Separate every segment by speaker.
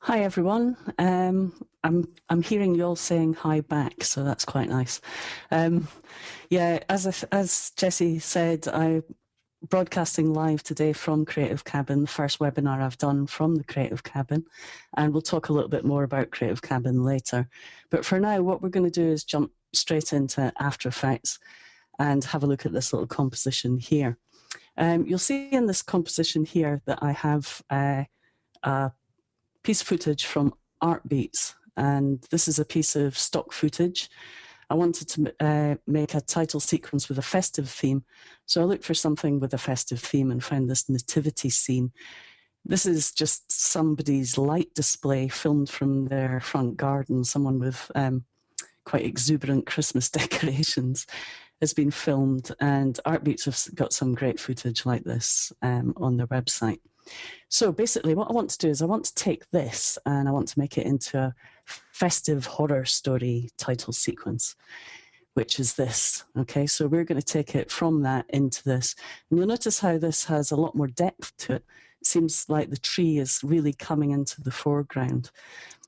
Speaker 1: Hi everyone. I'm hearing you all saying hi back, so that's quite nice. Yeah, as Jessie said, I'm broadcasting live today from Creative Cabin, the first webinar I've done from the Creative Cabin, and we'll talk a little bit more about Creative Cabin later. But for now, what we're going to do is jump straight into After Effects and have a look at this little composition here. You'll see in this composition here that I have a piece of footage from Artbeats, and this is a piece of stock footage. I wanted to make a title sequence with a festive theme, so I looked for something with a festive theme and found this nativity scene. This is just somebody's light display filmed from their front garden. Someone with quite exuberant Christmas decorations has been filmed, and Artbeats have got some great footage like this on their website. So basically what I want to do is I want to take this and I want to make it into a festive horror story title sequence, which is this. Okay, so we're going to take it from that into this. And you'll notice how this has a lot more depth to it. It seems like the tree is really coming into the foreground.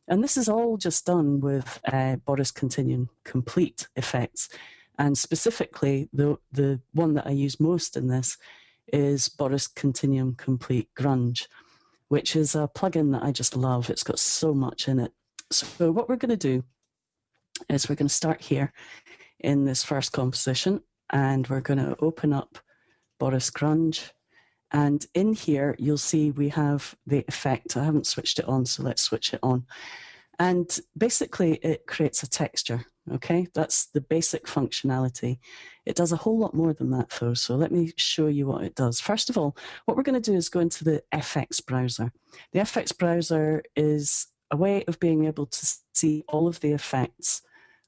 Speaker 1: And this is all just done with Boris Continuum Complete effects. And specifically, the one that I use most in this is Boris Continuum Complete Grunge, which is a plugin that I just love. It's got so much in it. So what we're going to do is we're going to start here in this first composition, and we're going to open up Boris Grunge. And in here, you'll see we have the effect. I haven't switched it on, so let's switch it on. And basically, it creates a texture. Okay, that's the basic functionality. It does a whole lot more than that, though. So let me show you what it does. First of all, what we're going to do is go into the FX browser. The FX browser is a way of being able to see all of the effects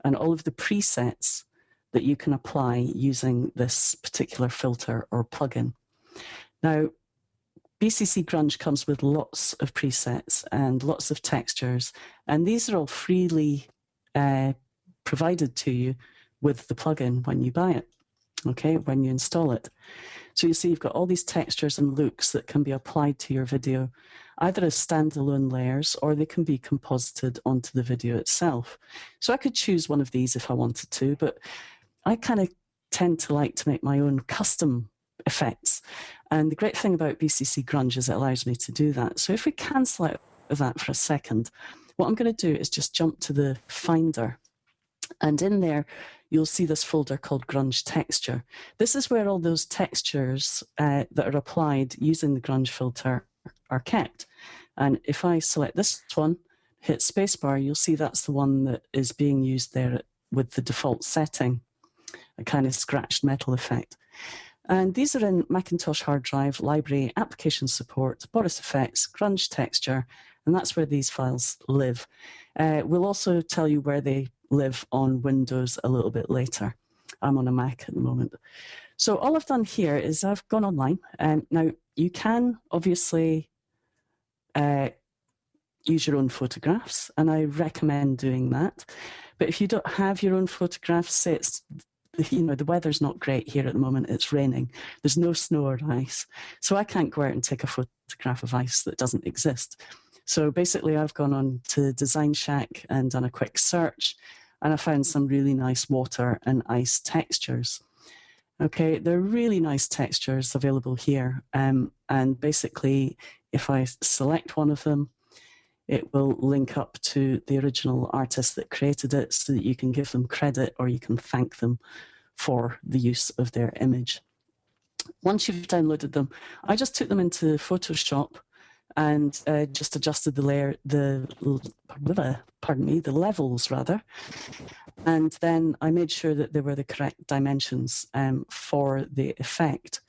Speaker 1: and all of the presets that you can apply using this particular filter or plugin. Now, BCC Grunge comes with lots of presets and lots of textures, and these are all freely provided to you with the plugin when you buy it, okay, when you install it. So you see you've got all these textures and looks that can be applied to your video, either as standalone layers or they can be composited onto the video itself. So I could choose one of these if I wanted to, but I kind of tend to like to make my own custom effects. And the great thing about BCC Grunge is it allows me to do that. So if we cancel out of that for a second, what I'm going to do is just jump to the Finder. And in there, you'll see this folder called Grunge Texture. This is where all those textures that are applied using the Grunge filter are kept. And if I select this one, hit spacebar, you'll see that's the one that is being used there with the default setting, a kind of scratched metal effect. And these are in Macintosh hard drive, library, application support, Boris Effects, Grunge Texture, and that's where these files live. We'll also tell you where they live on Windows a little bit later. I'm on a Mac at the moment. So all I've done here is I've gone online. Now, you can obviously use your own photographs, and I recommend doing that. But if you don't have your own photographs, say it's, you know, the weather's not great here at the moment, it's raining, there's no snow or ice, so I can't go out and take a photograph of ice that doesn't exist. So basically I've gone on to Design Shack and done a quick search, and I found some really nice water and ice textures. Okay, they're really nice textures available here, and basically if I select one of them, it will link up to the original artist that created it so that you can give them credit or you can thank them for the use of their image. Once you've downloaded them, I just took them into Photoshop and just adjusted the levels rather. And then I made sure that they were the correct dimensions for the effect.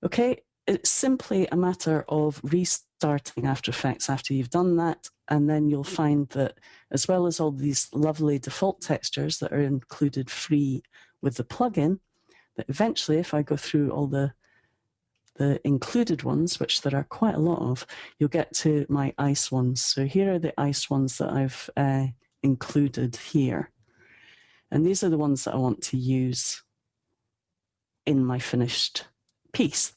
Speaker 1: Okay, it's simply a matter of restarting After Effects after you've done that, and then you'll find that as well as all these lovely default textures that are included free with the plugin, that eventually if I go through all the included ones, which there are quite a lot of, you'll get to my ice ones. So here are the ice ones that I've included here. And these are the ones that I want to use in my finished piece.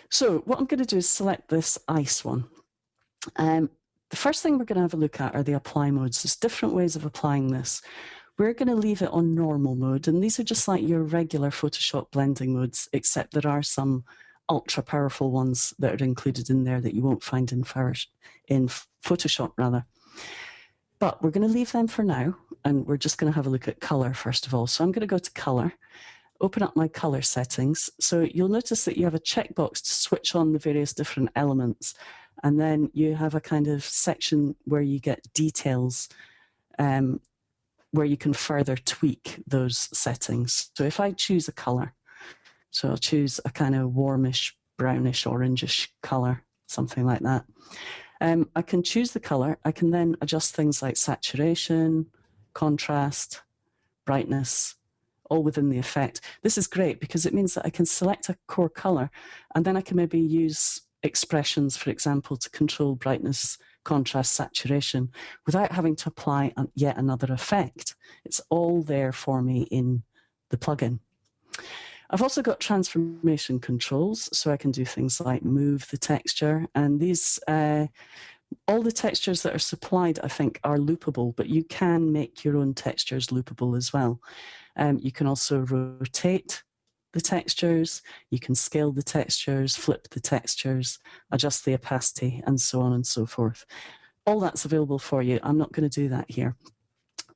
Speaker 1: So what I'm going to do is select this ice one. the first thing we're going to have a look at are the apply modes. There's different ways of applying this. We're going to leave it on normal mode, and these are just like your regular Photoshop blending modes, except there are some ultra powerful ones that are included in there that you won't find in Photoshop rather. But we're going to leave them for now, and we're just going to have a look at color first of all. So I'm going to go to color, open up my color settings. So you'll notice that you have a checkbox to switch on the various different elements, and then you have a kind of section where you get details, where you can further tweak those settings. So if I choose a color, so I'll choose a kind of warmish, brownish, orangish color, something like that. I can choose the color. I can then adjust things like saturation, contrast, brightness, all within the effect. This is great because it means that I can select a core color, and then I can maybe use expressions, for example, to control brightness, contrast, saturation, without having to apply yet another effect. It's all there for me in the plugin. I've also got transformation controls, so I can do things like move the texture, and these, all the textures that are supplied, I think, are loopable, but you can make your own textures loopable as well. You can also rotate the textures, you can scale the textures, flip the textures, adjust the opacity, and so on and so forth. All that's available for you. I'm not going to do that here.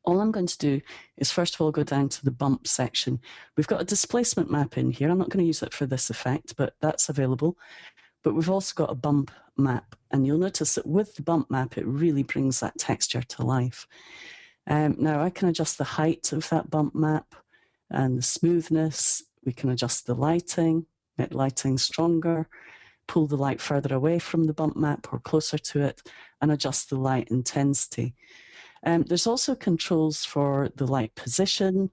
Speaker 1: All I'm going to do is first of all go down to the bump section. We've got a displacement map in here. I'm not going to use it for this effect, but that's available. But we've also got a bump map, and you'll notice that with the bump map, it really brings that texture to life. Now I can adjust the height of that bump map and the smoothness. We can adjust the lighting, make lighting stronger, pull the light further away from the bump map or closer to it, and adjust the light intensity. There's also controls for the light position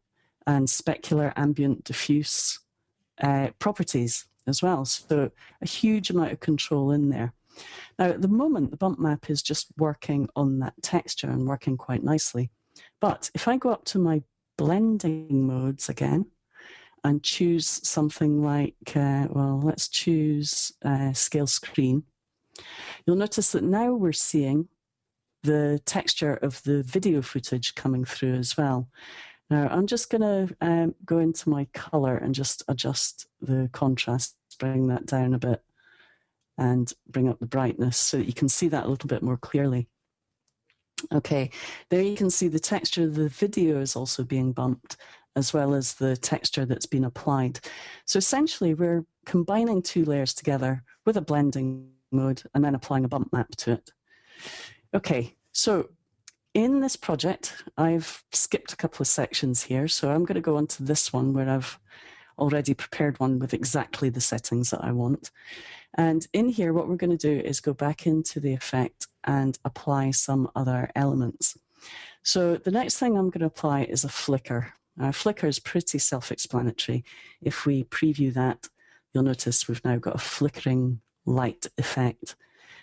Speaker 1: and specular, ambient, diffuse properties as well. So a huge amount of control in there. Now, at the moment, the bump map is just working on that texture and working quite nicely. But if I go up to my blending modes again and choose something like, well, let's choose scale screen, you'll notice that now we're seeing the texture of the video footage coming through as well. Now, I'm just going to go into my color and just adjust the contrast, bring that down a bit, and bring up the brightness so that you can see that a little bit more clearly. Okay, there you can see the texture of the video is also being bumped, as well as the texture that's been applied. So essentially, we're combining two layers together with a blending mode and then applying a bump map to it. Okay, so in this project, I've skipped a couple of sections here. So I'm going to go on to this one where I've already prepared one with exactly the settings that I want. And in here, what we're going to do is go back into the effect and apply some other elements. So the next thing I'm going to apply is a flicker. Now, flicker is pretty self-explanatory. If we preview that, you'll notice we've now got a flickering light effect,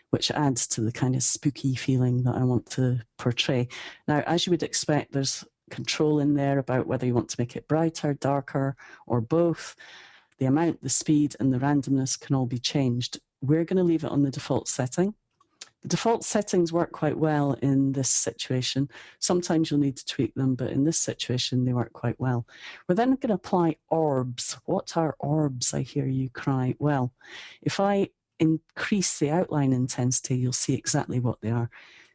Speaker 1: which adds to the kind of spooky feeling that I want to portray. Now, as you would expect, there's control in there about whether you want to make it brighter, darker, or both. The amount, the speed, and the randomness can all be changed. We're going to leave it on the default setting. The default settings work quite well in this situation. Sometimes you'll need to tweak them, but in this situation, they work quite well. We're then going to apply orbs. What are orbs, I hear you cry? Well, if I increase the outline intensity, you'll see exactly what they are.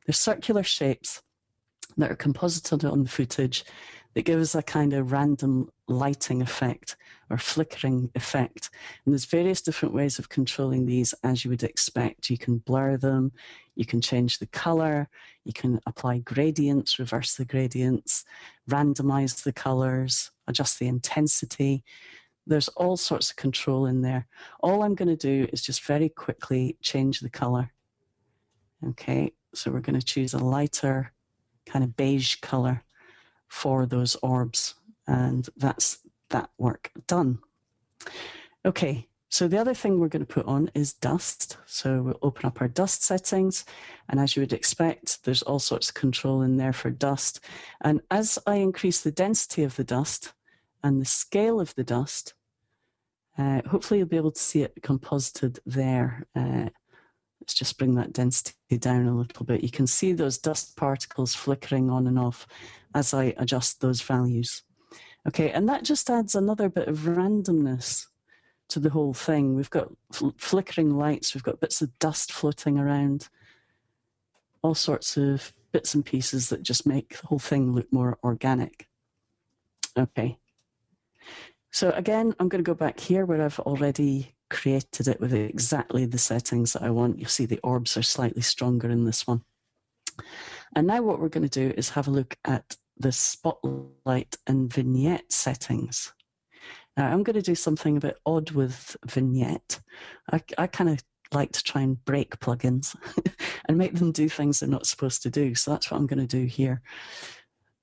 Speaker 1: They're circular shapes that are composited on the footage that give us a kind of random lighting effect or flickering effect. And there's various different ways of controlling these, as you would expect. You can blur them, you can change the color, you can apply gradients, reverse the gradients, randomize the colors, adjust the intensity. There's all sorts of control in there. All I'm going to do is just very quickly change the color. Okay, so we're going to choose a lighter kind of beige color for those orbs, and that's that work done. Okay, so the other thing we're going to put on is dust. So we'll open up our dust settings, and as you would expect, there's all sorts of control in there for dust. And as I increase the density of the dust and the scale of the dust, hopefully you'll be able to see it composited there. Let's just bring that density down a little bit. You can see those dust particles flickering on and off as I adjust those values. Okay, and that just adds another bit of randomness to the whole thing. We've got flickering lights, we've got bits of dust floating around, all sorts of bits and pieces that just make the whole thing look more organic. Okay. So again, I'm going to go back here where I've already created it with exactly the settings that I want. You'll see the orbs are slightly stronger in this one. And now what we're going to do is have a look at the spotlight and vignette settings. Now I'm going to do something a bit odd with vignette. I kind of like to try and break plugins and make them do things they're not supposed to do. So that's what I'm going to do here.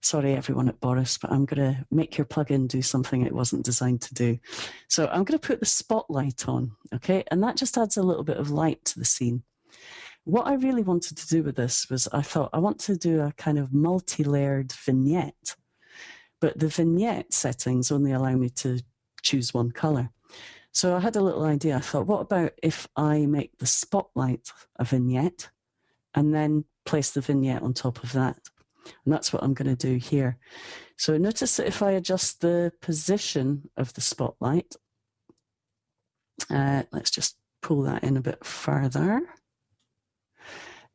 Speaker 1: Sorry, everyone at Boris, but I'm going to make your plugin do something it wasn't designed to do. So I'm going to put the spotlight on, okay? And that just adds a little bit of light to the scene. What I really wanted to do with this was I thought I want to do a kind of multi-layered vignette, but the vignette settings only allow me to choose one color. So I had a little idea. I thought, what about if I make the spotlight a vignette and then place the vignette on top of that? And that's what I'm going to do here. So notice that if I adjust the position of the spotlight, let's just pull that in a bit further.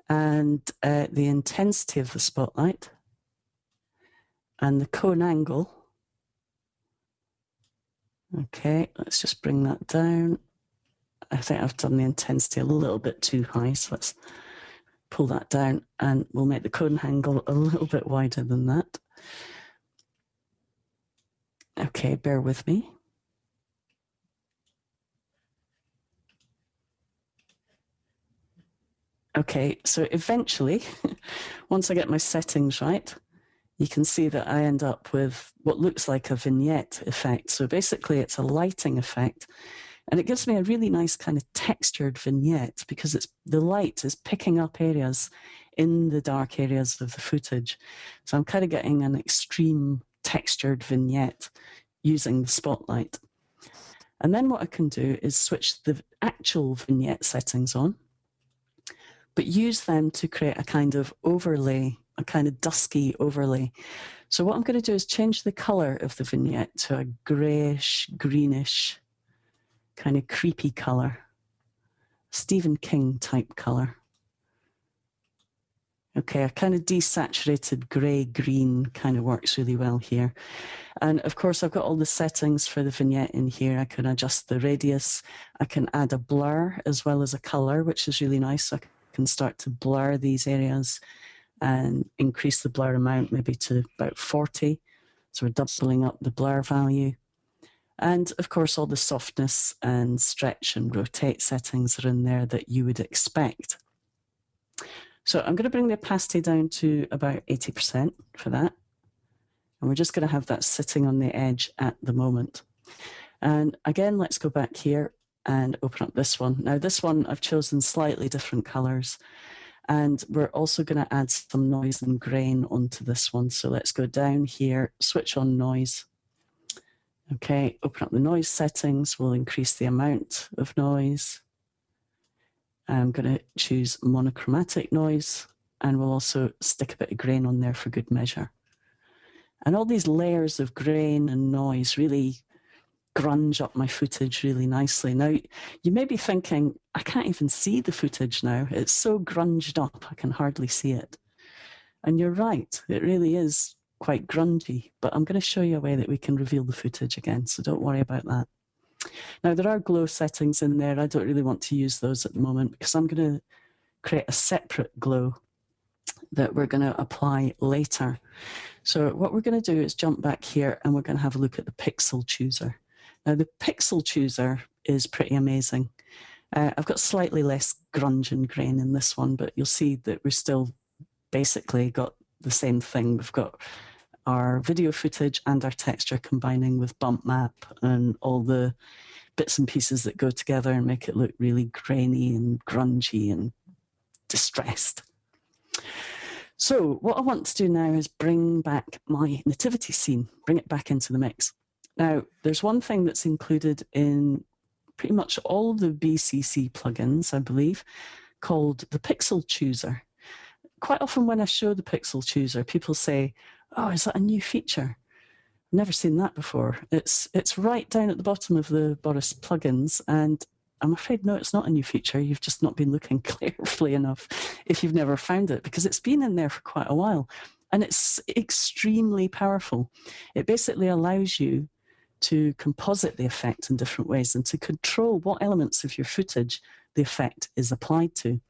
Speaker 1: And the intensity of the spotlight and the cone angle. Okay, let's just bring that down. I think I've done the intensity a little bit too high, so let's pull that down and we'll make the cone angle a little bit wider than that. Okay, bear with me. Okay, so eventually, once I get my settings right, you can see that I end up with what looks like a vignette effect. So basically it's a lighting effect. And it gives me a really nice kind of textured vignette because the light is picking up areas in the dark areas of the footage. So I'm kind of getting an extreme textured vignette using the spotlight. And then what I can do is switch the actual vignette settings on, but use them to create a kind of overlay, a kind of dusky overlay. So what I'm going to do is change the color of the vignette to a grayish, greenish, kind of creepy color, Stephen King type color. Okay, a kind of desaturated grey-green kind of works really well here. And of course, I've got all the settings for the vignette in here. I can adjust the radius. I can add a blur as well as a color, which is really nice. So I can start to blur these areas and increase the blur amount maybe to about 40. So we're doubling up the blur value. And of course, all the softness and stretch and rotate settings are in there that you would expect. So I'm going to bring the opacity down to about 80% for that. And we're just going to have that sitting on the edge at the moment. And again, let's go back here and open up this one. Now this one, I've chosen slightly different colors. And we're also going to add some noise and grain onto this one. So let's go down here, switch on noise. Okay, open up the noise settings. We'll increase the amount of noise. I'm going to choose monochromatic noise, and we'll also stick a bit of grain on there for good measure. And all these layers of grain and noise really grunge up my footage really nicely. Now, you may be thinking, I can't even see the footage now. It's so grunged up, I can hardly see it. And you're right, it really is quite grungy, but I'm going to show you a way that we can reveal the footage again, so don't worry about that. Now, there are glow settings in there. I don't really want to use those at the moment because I'm going to create a separate glow that we're going to apply later. So what we're going to do is jump back here and we're going to have a look at the pixel chooser. Now, the pixel chooser is pretty amazing. I've got slightly less grunge and grain in this one, but you'll see that we've still basically got the same thing. We've got our video footage and our texture combining with bump map and all the bits and pieces that go together and make it look really grainy and grungy and distressed. So what I want to do now is bring back my nativity scene, bring it back into the mix. Now, there's one thing that's included in pretty much all the BCC plugins, I believe, called the Pixel Chooser. Quite often when I show the Pixel Chooser, people say, oh, is that a new feature? I've never seen that before. It's right down at the bottom of the Boris plugins, and I'm afraid, no, it's not a new feature. You've just not been looking carefully enough if you've never found it, because it's been in there for quite a while, and it's extremely powerful. It basically allows you to composite the effect in different ways and to control what elements of your footage the effect is applied to.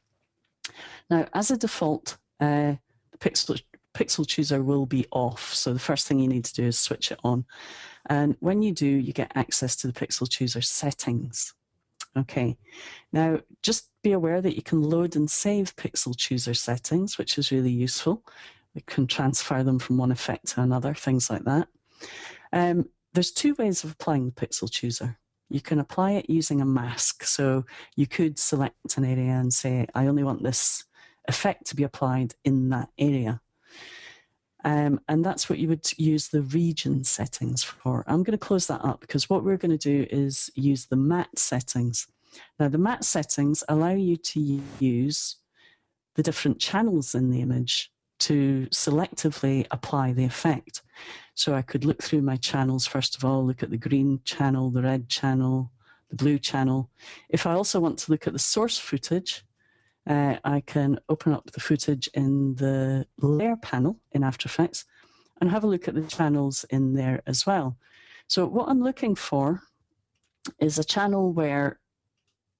Speaker 1: Now, as a default, the Pixel Chooser will be off. So the first thing you need to do is switch it on. And when you do, you get access to the Pixel Chooser settings. Okay, now just be aware that you can load and save Pixel Chooser settings, which is really useful. You can transfer them from one effect to another, things like that. There's two ways of applying the Pixel Chooser. You can apply it using a mask. So you could select an area and say, I only want this effect to be applied in that area. And that's what you would use the region settings for. I'm going to close that up because what we're going to do is use the matte settings. Now, the matte settings allow you to use the different channels in the image to selectively apply the effect. So I could look through my channels, first of all, look at the green channel, the red channel, the blue channel. If I also want to look at the source footage, I can open up the footage in the layer panel in After Effects and have a look at the channels in there as well. So what I'm looking for is a channel where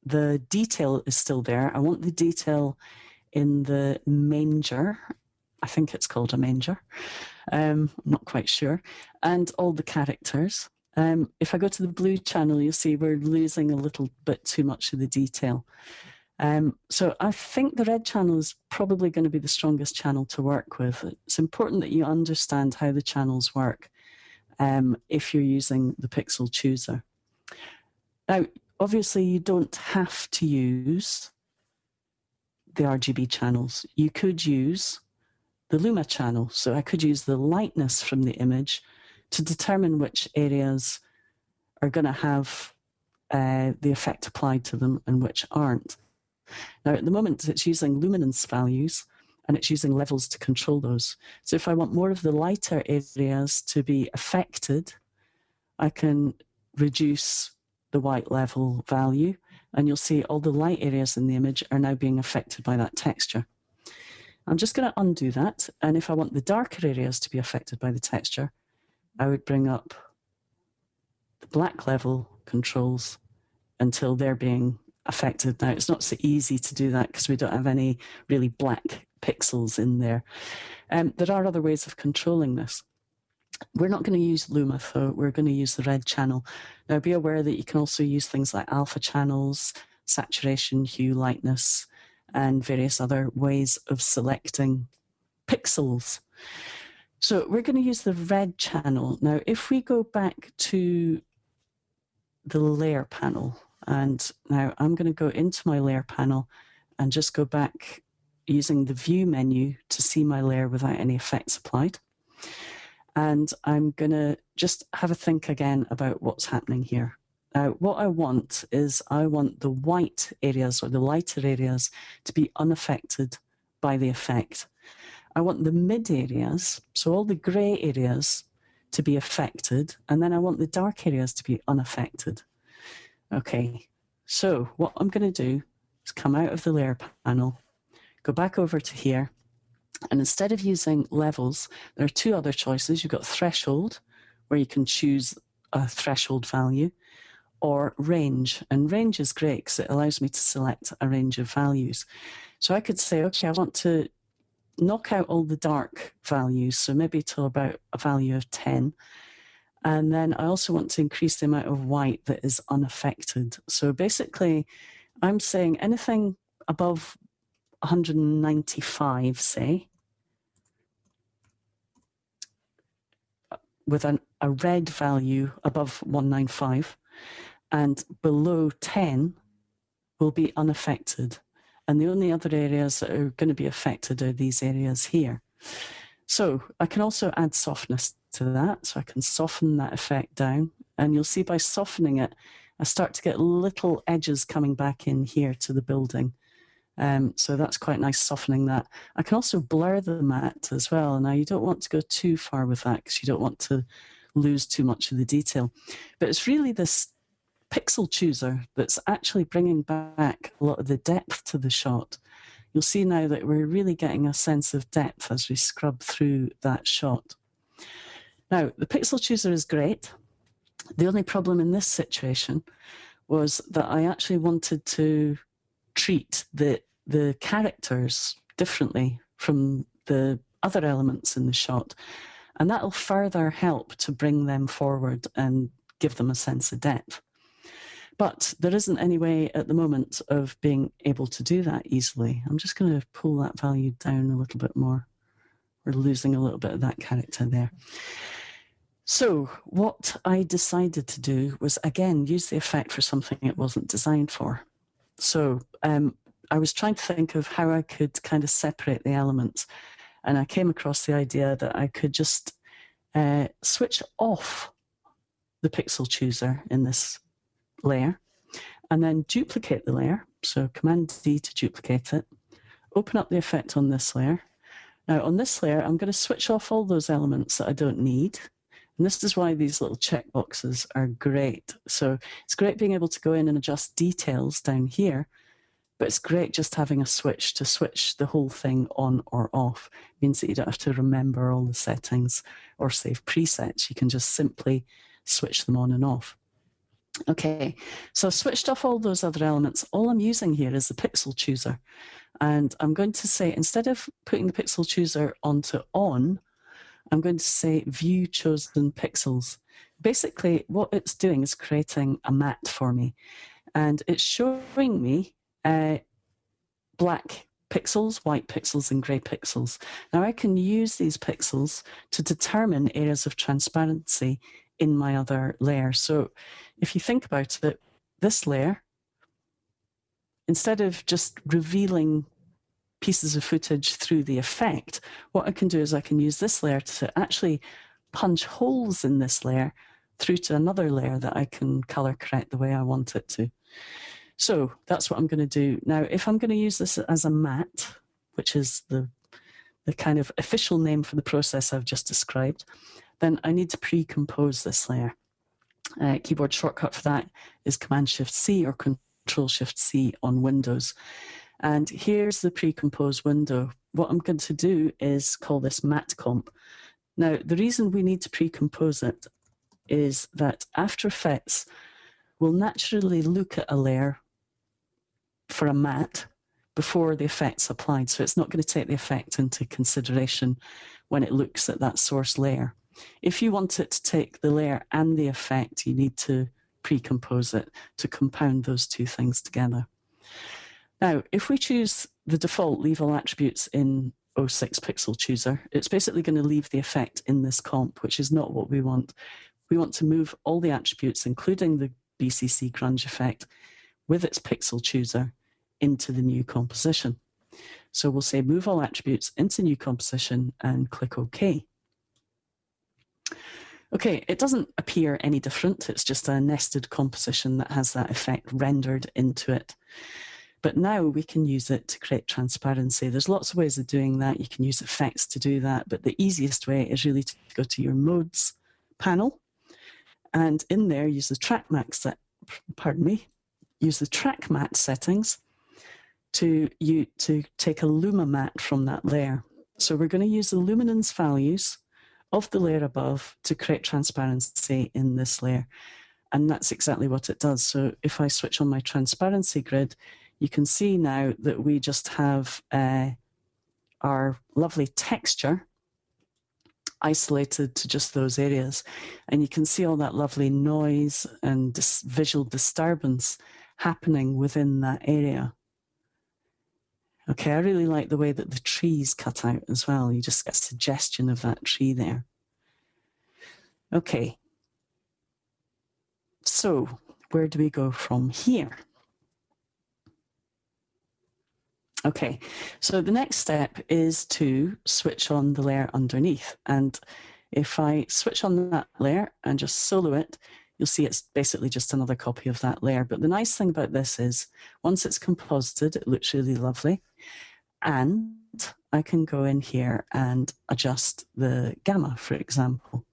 Speaker 1: the detail is still there. I want the detail in the manger. I think it's called a manger. I'm not quite sure. And all the characters. If I go to the blue channel, you'll see we're losing a little bit too much of the detail. So I think the red channel is probably going to be the strongest channel to work with. It's important that you understand how the channels work if you're using the Pixel Chooser. Now, obviously, you don't have to use the RGB channels. You could use the Luma channel. So I could use the lightness from the image to determine which areas are going to have the effect applied to them and which aren't. Now, at the moment, it's using luminance values and it's using levels to control those. So if I want more of the lighter areas to be affected, I can reduce the white level value, and you'll see all the light areas in the image are now being affected by that texture. I'm just going to undo that, and if I want the darker areas to be affected by the texture, I would bring up the black level controls until they're being affected. Now, it's not so easy to do that because we don't have any really black pixels in there. There are other ways of controlling this. We're not going to use Luma, though. We're going to use the red channel. Now, be aware that you can also use things like alpha channels, saturation, hue, lightness, and various other ways of selecting pixels. So we're going to use the red channel. Now, if we go back to the layer panel, and now I'm going to go into my layer panel and just go back using the view menu to see my layer without any effects applied. And I'm going to just have a think again about what's happening here. Now, what I want is I want the white areas or the lighter areas to be unaffected by the effect. I want the mid areas, so all the grey areas, to be affected, and then I want the dark areas to be unaffected. Okay, so what I'm going to do is come out of the layer panel, go back over to here, and instead of using levels, there are two other choices. You've got threshold, where you can choose a threshold value, or range. And range is great because it allows me to select a range of values. So I could say, okay, I want to knock out all the dark values, so maybe to about a value of 10. And then I also want to increase the amount of white that is unaffected. So basically, I'm saying anything above 195, say, with a red value above 195, and below 10 will be unaffected. And the only other areas that are going to be affected are these areas here. So I can also add softness to that. So I can soften that effect down. And you'll see by softening it, I start to get little edges coming back in here to the building. So that's quite nice, softening that. I can also blur the matte as well. Now, you don't want to go too far with that because you don't want to lose too much of the detail. But it's really this pixel chooser that's actually bringing back a lot of the depth to the shot. You'll see now that we're really getting a sense of depth as we scrub through that shot. Now, the pixel chooser is great. The only problem in this situation was that I actually wanted to treat the characters differently from the other elements in the shot. And that'll further help to bring them forward and give them a sense of depth. But there isn't any way at the moment of being able to do that easily. I'm just going to pull that value down a little bit more. We're losing a little bit of that character there. So what I decided to do was, again, use the effect for something it wasn't designed for. So I was trying to think of how I could kind of separate the elements. And I came across the idea that I could just switch off the pixel chooser in this layer and then duplicate the layer. So Command D to duplicate it. Open up the effect on this layer. Now on this layer, I'm going to switch off all those elements that I don't need. And this is why these little checkboxes are great. So it's great being able to go in and adjust details down here, but it's great just having a switch to switch the whole thing on or off. It means that you don't have to remember all the settings or save presets. You can just simply switch them on and off. Okay, so I've switched off all those other elements. All I'm using here is the pixel chooser. And I'm going to say, instead of putting the pixel chooser onto on, I'm going to say view chosen pixels. Basically, what it's doing is creating a matte for me. And it's showing me black pixels, white pixels, and grey pixels. Now I can use these pixels to determine areas of transparency in my other layer. So if you think about it, this layer, instead of just revealing pieces of footage through the effect, what I can do is I can use this layer to actually punch holes in this layer through to another layer that I can color correct the way I want it to. So that's what I'm going to do. Now, if I'm going to use this as a matte, which is the kind of official name for the process I've just described, then I need to pre-compose this layer. Keyboard shortcut for that is Command-Shift-C or Control-Shift-C on Windows. And here's the pre-compose window. What I'm going to do is call this matte comp. Now, the reason we need to pre-compose it is that After Effects will naturally look at a layer for a matte before the effect's applied. So it's not going to take the effect into consideration when it looks at that source layer. If you want it to take the layer and the effect, you need to pre-compose it to compound those two things together. Now, if we choose the default leave all attributes in 06 pixel chooser, it's basically going to leave the effect in this comp, which is not what we want. We want to move all the attributes, including the BCC Grunge effect, with its pixel chooser into the new composition. So we'll say move all attributes into new composition and click OK. Okay, it doesn't appear any different. It's just a nested composition that has that effect rendered into it. But now we can use it to create transparency. There's lots of ways of doing that. You can use effects to do that, but the easiest way is really to go to your modes panel, and in there use the track matte settings to take a luma matte from that layer. So we're going to use the luminance values of the layer above to create transparency in this layer. And that's exactly what it does. So if I switch on my transparency grid, you can see now that we just have our lovely texture isolated to just those areas. And you can see all that lovely noise and visual disturbance happening within that area. Okay, I really like the way that the tree's cut out as well. You just get a suggestion of that tree there. Okay, so where do we go from here? Okay, so the next step is to switch on the layer underneath. And if I switch on that layer and just solo it, you'll see it's basically just another copy of that layer. But the nice thing about this is once it's composited, it looks really lovely. And I can go in here and adjust the gamma, for example.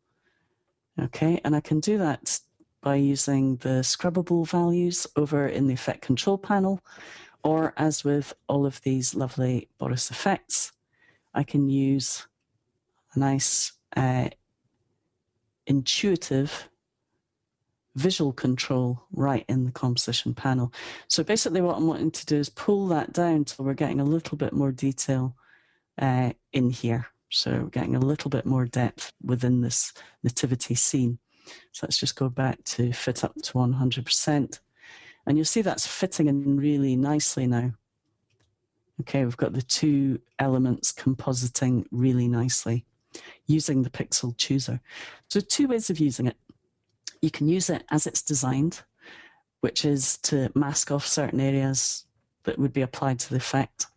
Speaker 1: Okay, and I can do that by using the scrubbable values over in the effect control panel, or as with all of these lovely Boris effects, I can use a nice intuitive visual control right in the composition panel. So basically what I'm wanting to do is pull that down till we're getting a little bit more detail in here. So we're getting a little bit more depth within this nativity scene. So let's just go back to fit up to 100%. And you'll see that's fitting in really nicely now. Okay, we've got the two elements compositing really nicely using the pixel chooser. So two ways of using it. You can use it as it's designed, which is to mask off certain areas that would be applied to the effect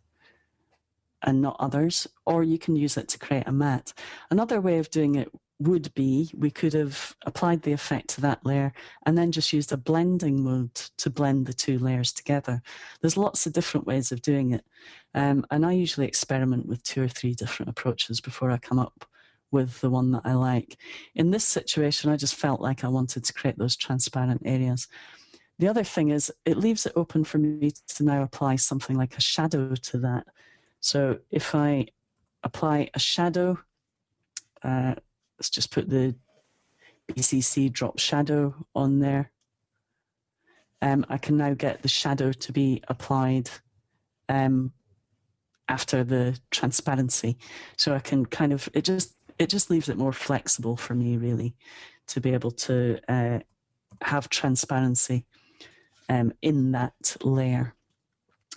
Speaker 1: and not others, or you can use it to create a matte. Another way of doing it would be, we could have applied the effect to that layer and then just used a blending mode to blend the two layers together. There's lots of different ways of doing it. And I usually experiment with 2 or 3 different approaches before I come up with the one that I like. In this situation, I just felt like I wanted to create those transparent areas. The other thing is it leaves it open for me to now apply something like a shadow to that. So if I apply a shadow, let's just put the BCC drop shadow on there. I can now get the shadow to be applied after the transparency. So I can kind of, it just leaves it more flexible for me, really, to be able to have transparency in that layer.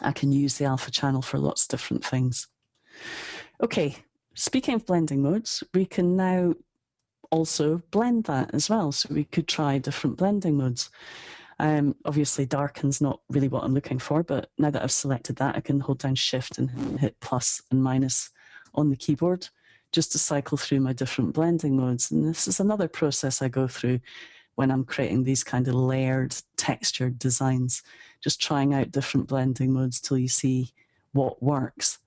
Speaker 1: I can use the alpha channel for lots of different things. Okay, speaking of blending modes, we can now also blend that as well. So we could try different blending modes. Obviously, darken's not really what I'm looking for, but now that I've selected that, I can hold down Shift and hit plus and minus on the keyboard just to cycle through my different blending modes. And this is another process I go through when I'm creating these kind of layered, textured designs, just trying out different blending modes till you see what works.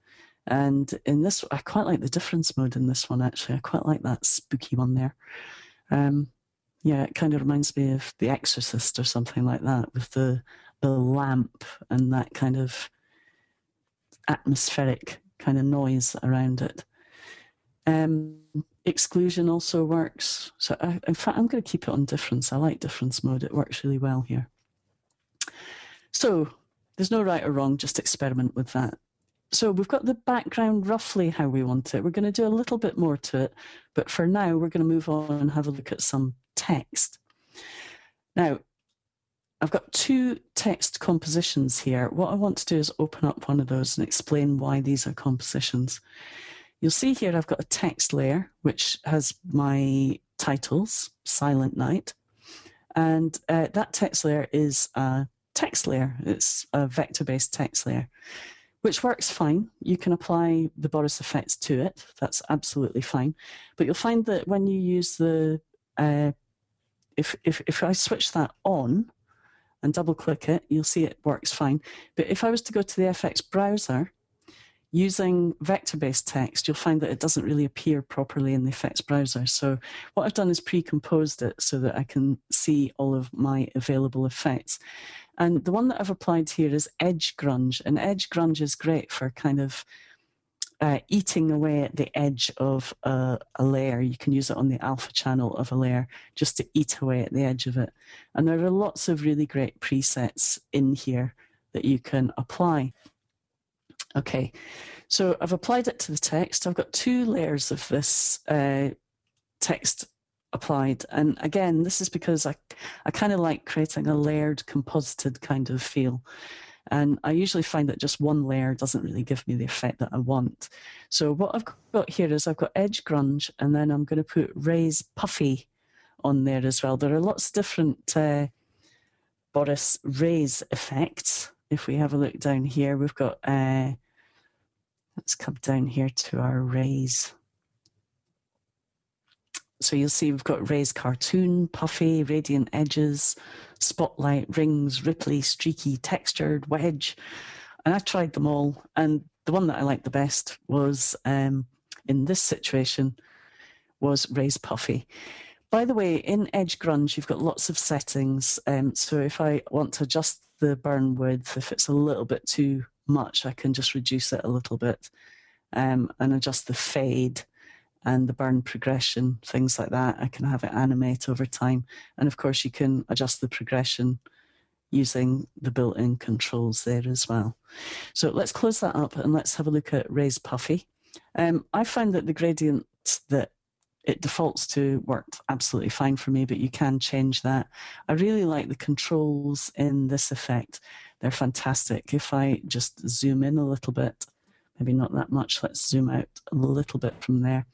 Speaker 1: And in this, I quite like the difference mode in this one, actually. I quite like that spooky one there. Yeah, it kind of reminds me of The Exorcist or something like that, with the lamp and that kind of atmospheric kind of noise around it. Exclusion also works. So in fact, I'm going to keep it on difference. I like difference mode. It works really well here. So there's no right or wrong, just experiment with that. So we've got the background roughly how we want it. We're going to do a little bit more to it, but for now, we're going to move on and have a look at some text. Now, I've got 2 text compositions here. What I want to do is open up one of those and explain why these are compositions. You'll see here I've got a text layer, which has my titles, Silent Night, and that text layer is a text layer. It's a vector-based text layer, which works fine. You can apply the Boris effects to it. That's absolutely fine. But you'll find that when you use the, if I switch that on and double click it, you'll see it works fine. But if I was to go to the FX browser, using vector-based text, you'll find that it doesn't really appear properly in the effects browser. So what I've done is pre-composed it so that I can see all of my available effects. And the one that I've applied here is Edge Grunge. And Edge Grunge is great for kind of eating away at the edge of a layer. You can use it on the alpha channel of a layer just to eat away at the edge of it. And there are lots of really great presets in here that you can apply. Okay, so I've applied it to the text. I've got 2 layers of this text applied. And again, this is because I kind of like creating a layered, composited kind of feel. And I usually find that just one layer doesn't really give me the effect that I want. So what I've got here is I've got Edge Grunge, and then I'm going to put Raise Puffy on there as well. There are lots of different Boris Raise effects. If we have a look down here, we've got, let's come down here to our raise. So you'll see we've got raised cartoon, puffy, radiant edges, spotlight, rings, ripply, streaky, textured, wedge. And I tried them all. And the one that I liked the best was, in this situation, was raised puffy. By the way, in Edge Grunge, you've got lots of settings. So if I want to adjust the burn width, if it's a little bit too much, I can just reduce it a little bit, and adjust the fade and the burn progression, things like that. I can have it animate over time. And of course, you can adjust the progression using the built-in controls there as well. So let's close that up and let's have a look at Raise Puffy. I found that the gradient that it defaults to worked absolutely fine for me, but you can change that. I really like the controls in this effect. They're fantastic. If I just zoom in a little bit, maybe not that much, let's zoom out a little bit from there.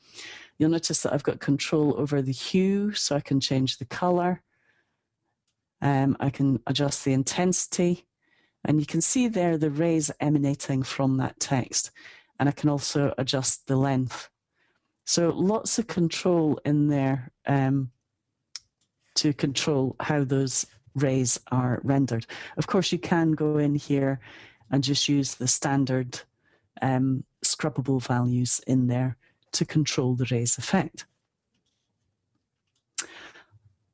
Speaker 1: You'll notice that I've got control over the hue, so I can change the color. I can adjust the intensity, and you can see there the rays emanating from that text. And I can also adjust the length. So lots of control in there to control how those rays are rendered. Of course, you can go in here and just use the standard scrubbable values in there to control the rays effect.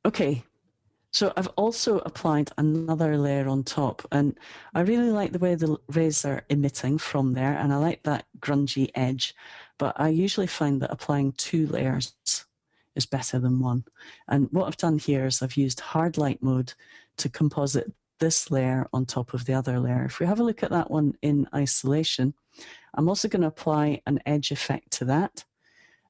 Speaker 1: Okay, so I've also applied another layer on top, and I really like the way the rays are emitting from there, and I like that grungy edge, but I usually find that applying 2 layers is better than 1. And what I've done here is I've used hard light mode to composite this layer on top of the other layer. If we have a look at that one in isolation, I'm also going to apply an edge effect to that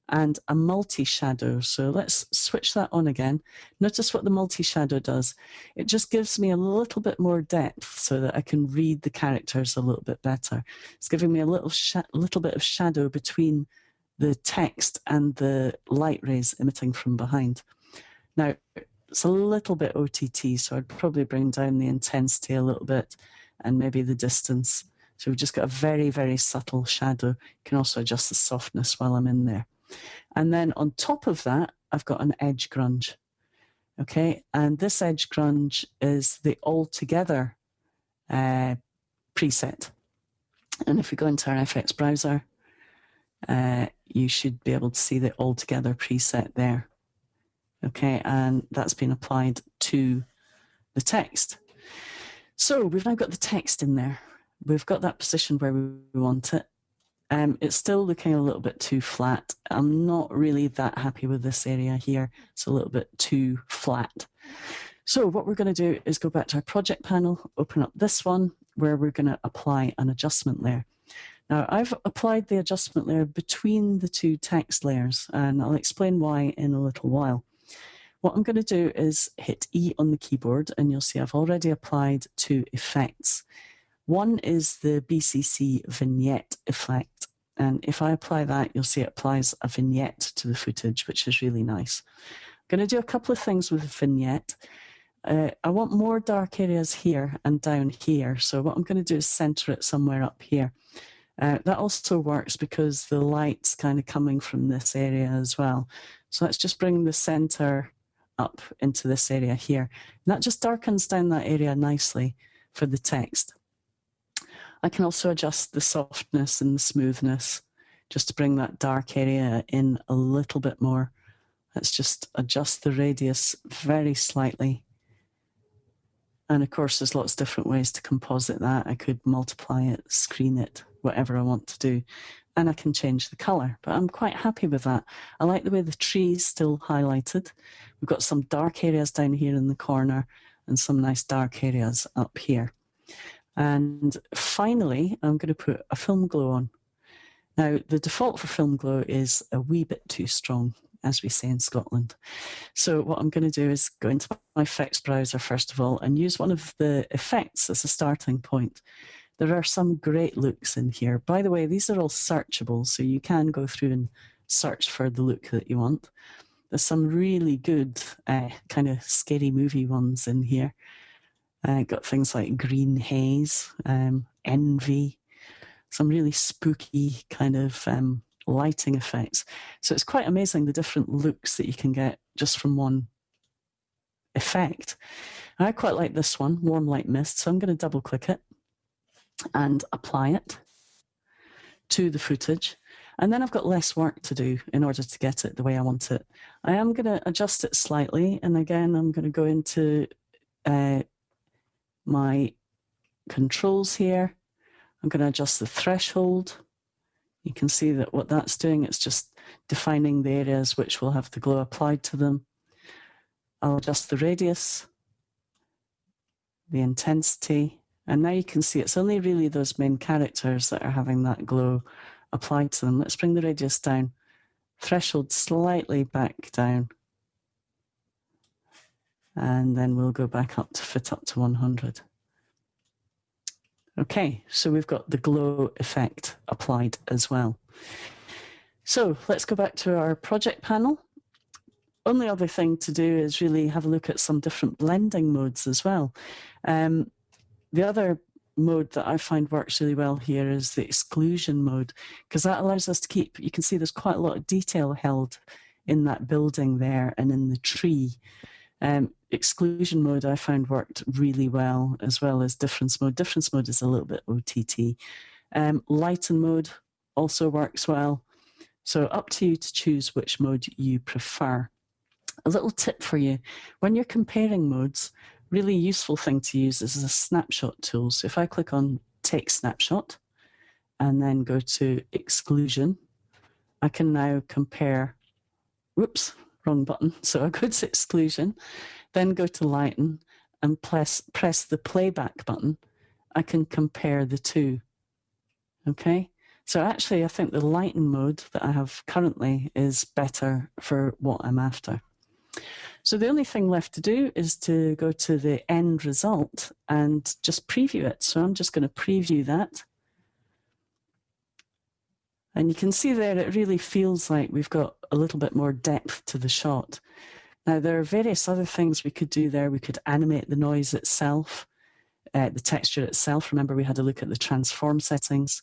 Speaker 1: and a multi-shadow. So let's switch that on again. Notice what the multi-shadow does. It just gives me a little bit more depth so that I can read the characters a little bit better. It's giving me a little bit of shadow between the text and the light rays emitting from behind. Now, it's a little bit OTT, so I'd probably bring down the intensity a little bit and maybe the distance. So we've just got a very, very subtle shadow. You can also adjust the softness while I'm in there. And then on top of that, I've got an edge grunge. Okay, and this edge grunge is the altogether preset. And if we go into our FX browser, you should be able to see the altogether preset there. Okay, and that's been applied to the text. So we've now got the text in there. We've got that position where we want it. It's still looking a little bit too flat. I'm not really that happy with this area here. It's a little bit too flat. So what we're going to do is go back to our project panel, open up this one, where we're going to apply an adjustment layer. Now, I've applied the adjustment layer between the 2 text layers, and I'll explain why in a little while. What I'm going to do is hit E on the keyboard, and you'll see I've already applied 2 effects. One is the BCC vignette effect. And if I apply that, you'll see it applies a vignette to the footage, which is really nice. I'm going to do a couple of things with the vignette. I want more dark areas here and down here. So what I'm going to do is center it somewhere up here. That also works because the light's kind of coming from this area as well. So let's just bring the center up into this area here. And that just darkens down that area nicely for the text. I can also adjust the softness and the smoothness just to bring that dark area in a little bit more. Let's just adjust the radius very slightly. And of course, there's lots of different ways to composite that. I could multiply it, screen it, whatever I want to do. And I can change the color, but I'm quite happy with that. I like the way the tree is still highlighted. We've got some dark areas down here in the corner and some nice dark areas up here. And finally, I'm going to put a film glow on. Now, the default for film glow is a wee bit too strong, as we say in Scotland. So what I'm going to do is go into my effects browser, first of all, and use one of the effects as a starting point. There are some great looks in here. By the way, these are all searchable, so you can go through and search for the look that you want. There's some really good kind of scary movie ones in here. Got things like green haze, envy, some really spooky kind of lighting effects. So it's quite amazing the different looks that you can get just from one effect. I quite like this one, Warm Light Mist, so I'm going to double click it and apply it to the footage. And then I've got less work to do in order to get it the way I want it. I am going to adjust it slightly. And again, I'm going to go into my controls here. I'm going to adjust the threshold. You can see that what that's doing, it's just defining the areas which will have the glow applied to them. I'll adjust the radius, the intensity, and now you can see it's only really those main characters that are having that glow applied to them. Let's bring the radius down, threshold slightly back down, and then we'll go back up to fit up to 100. Okay, so we've got the glow effect applied as well. So let's go back to our project panel. Only other thing to do is really have a look at some different blending modes as well. The other mode that I find works really well here is the exclusion mode, because that allows us to keep, you can see there's quite a lot of detail held in that building there and in the tree. Exclusion mode I found worked really well, as well as difference mode. Difference mode is a little bit OTT. Lighten mode also works well. So up to you to choose which mode you prefer. A little tip for you, when you're comparing modes, really useful thing to use is a snapshot tool. So if I click on Take Snapshot and then go to Exclusion, I can now compare, whoops, wrong button. So I go to Exclusion, then go to Lighten and press the playback button. I can compare the two, okay? So actually I think the Lighten mode that I have currently is better for what I'm after. So the only thing left to do is to go to the end result and just preview it. So I'm just going to preview that. And you can see there, it really feels like we've got a little bit more depth to the shot. Now, there are various other things we could do there. We could animate the noise itself, the texture itself. Remember, we had a look at the transform settings.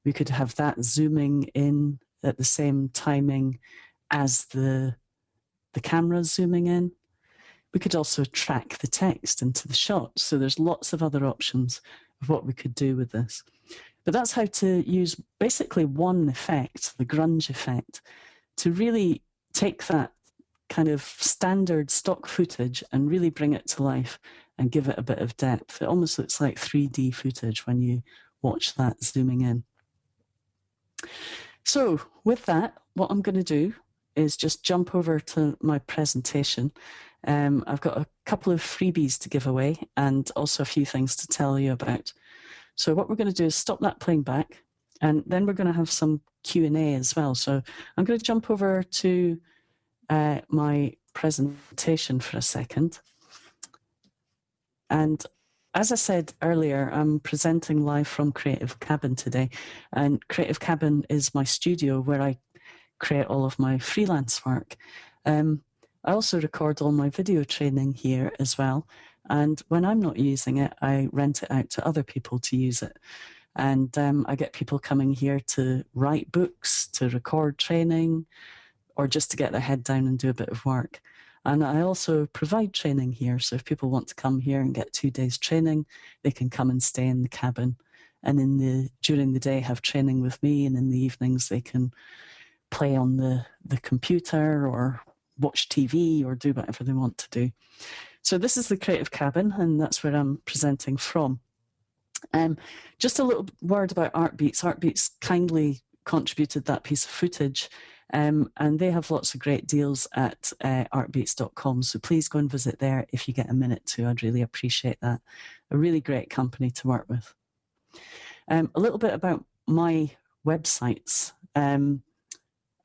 Speaker 1: We could have that zooming in at the same timing as the camera zooming in. We could also track the text into the shot. So there's lots of other options of what we could do with this. But that's how to use basically one effect, the grunge effect, to really take that kind of standard stock footage and really bring it to life and give it a bit of depth. It almost looks like 3D footage when you watch that zooming in. So with that, what I'm going to do is just jump over to my presentation. I've got a couple of freebies to give away and also a few things to tell you about. So what we're going to do is stop that playing back, and then we're going to have some Q&A as well. So I'm going to jump over to my presentation for a second. And as I said earlier, I'm presenting live from Creative Cabin today. And Creative Cabin is my studio where I create all of my freelance work. I also record all my video training here as well. And when I'm not using it, I rent it out to other people to use it. And I get people coming here to write books, to record training, or just to get their head down and do a bit of work. And I also provide training here. So if people want to come here and get 2 days training, they can come and stay in the cabin. And during the day have training with me, and in the evenings they can play on the computer or watch TV or do whatever they want to do. So this is the Creative Cabin, and that's where I'm presenting from. Just a little word about Artbeats. Artbeats kindly contributed that piece of footage, and they have lots of great deals at artbeats.com. So please go and visit there if you get a minute to. I'd really appreciate that. A really great company to work with. A little bit about my websites.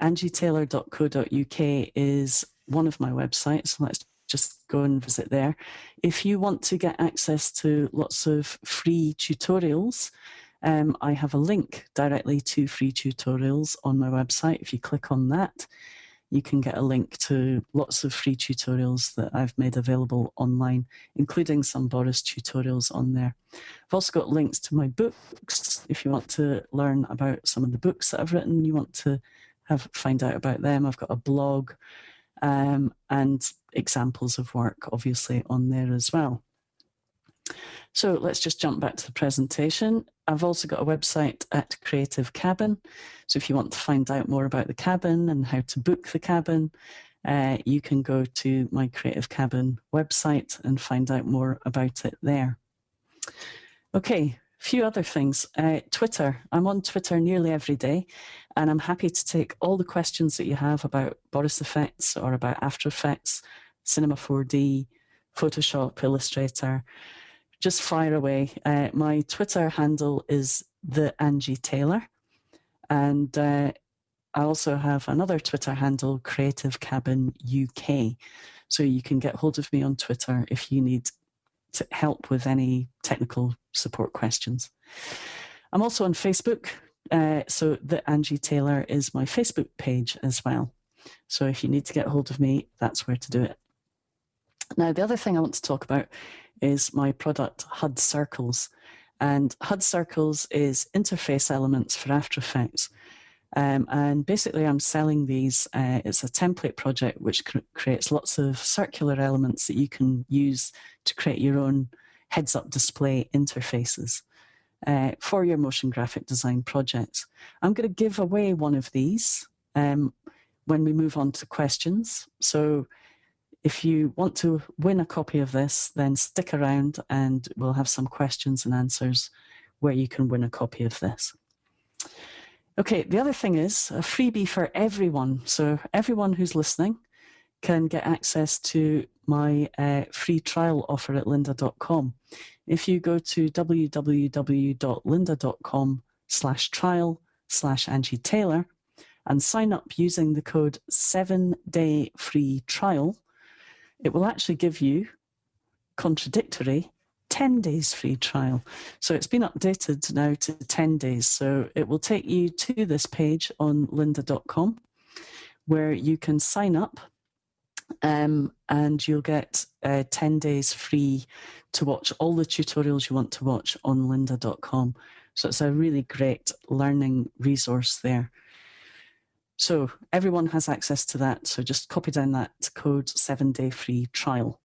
Speaker 1: angietaylor.co.uk is one of my websites. Let's just go and visit there. If you want to get access to lots of free tutorials, I have a link directly to free tutorials on my website. If you click on that, you can get a link to lots of free tutorials that I've made available online, including some Boris tutorials on there. I've also got links to my books. If you want to learn about some of the books that I've written, you want to find out about them. I've got a blog and examples of work, obviously, on there as well. So let's just jump back to the presentation. I've also got a website at Creative Cabin. So if you want to find out more about the cabin and how to book the cabin, you can go to my Creative Cabin website and find out more about it there. Okay, a few other things. Twitter. I'm on Twitter nearly every day, and I'm happy to take all the questions that you have about Boris Effects or about After Effects, Cinema 4D, Photoshop, Illustrator. Just fire away. My Twitter handle is the Angie Taylor, and I also have another Twitter handle, Creative Cabin UK. So you can get hold of me on Twitter if you need help with any technical support questions. I'm also on Facebook, so the Angie Taylor is my Facebook page as well. So if you need to get hold of me, that's where to do it. Now, the other thing I want to talk about is my product HUD Circles. And HUD Circles is interface elements for After Effects. And basically I'm selling these. It's a template project which creates lots of circular elements that you can use to create your own heads-up display interfaces for your motion graphic design projects. I'm going to give away one of these when we move on to questions. So if you want to win a copy of this, then stick around and we'll have some questions and answers where you can win a copy of this. Okay, the other thing is a freebie for everyone. So everyone who's listening can get access to my free trial offer at lynda.com. If you go to www.lynda.com/trial/Angie Taylor and sign up using the code 7-day free trial, it will actually give you, contradictory, 10 days free trial. So it's been updated now to 10 days. So it will take you to this page on lynda.com where you can sign up and you'll get 10 days free to watch all the tutorials you want to watch on lynda.com. So it's a really great learning resource there. So everyone has access to that. So just copy down that code 7-day free trial.